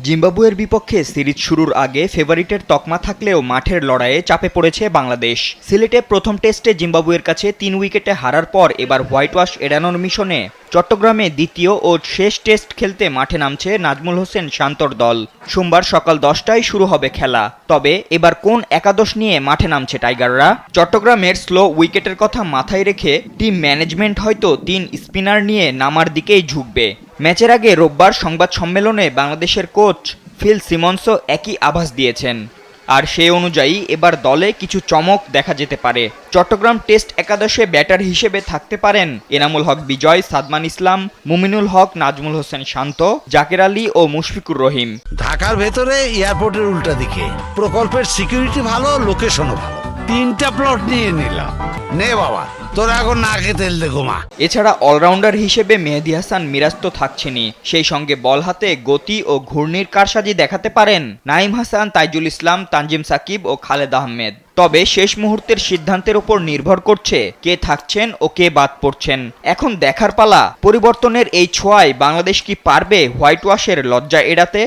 জিম্বাবুয়ের বিপক্ষে সিরিজ শুরুর আগে ফেভারিটের তকমা থাকলেও মাঠের লড়াইয়ে চাপে পড়েছে বাংলাদেশ। সিলেটে প্রথম টেস্টে জিম্বাবুয়ের কাছে ৩ উইকেটে হারার পর এবার হোয়াইট ওয়াশ এড়ানোর মিশনে চট্টগ্রামে দ্বিতীয় ও শেষ টেস্ট খেলতে মাঠে নামছে নাজমুল হোসেন শান্তর দল। সোমবার সকাল 10টায় শুরু হবে খেলা। তবে এবার কোন একাদশ নিয়ে মাঠে নামছে টাইগাররা? চট্টগ্রামের স্লো উইকেটের কথা মাথায় রেখে টিম ম্যানেজমেন্ট হয়তো ৩ স্পিনার নিয়ে নামার দিকেই ঝুঁকবে। ম্যাচের আগে রোববার সংবাদ সম্মেলনে বাংলাদেশের কোচ ফিল সিমন্সও একই আভাস দিয়েছেন। আর সেই অনুযায়ী এবার দলে কিছু চমক দেখা যেতে পারে। চট্টগ্রাম টেস্ট একাদশে ব্যাটার হিসেবে থাকতে পারেন এনামুল হক বিজয়, সাদমান ইসলাম, মুমিনুল হক, নাজমুল হোসেন শান্ত, জাকের আলী ও মুশফিকুর রহিম। ঢাকার ভেতরে এয়ারপোর্টের উল্টা দিকে প্রকল্পের সিকিউরিটি ভালো, লোকেশনও ভালো। 3টা প্লট নিয়ে নিলাম। নে বাবা, তোরা এখন নাকে তেল দে ঘুমা। এছাড়া অলরাউন্ডার হিসেবে মেহেদী হাসান মিরাজ তো থাকছেনই, সেই সঙ্গে বল হাতে গতি ও ঘূর্ণির কারসাজি দেখাতে পারেন নাঈম হাসান, তাইজুল ইসলাম, তানজিম সাকিব ও খালেদ আহমেদ। তবে শেষ মুহূর্তের সিদ্ধান্তের উপর নির্ভর করছে কে থাকছেন ও কে বাদ পড়ছেন। এখন দেখার পালা, পরিবর্তনের এই ছোঁয়ায় বাংলাদেশ কি পারবে হোয়াইট ওয়াশের লজ্জা এড়াতে?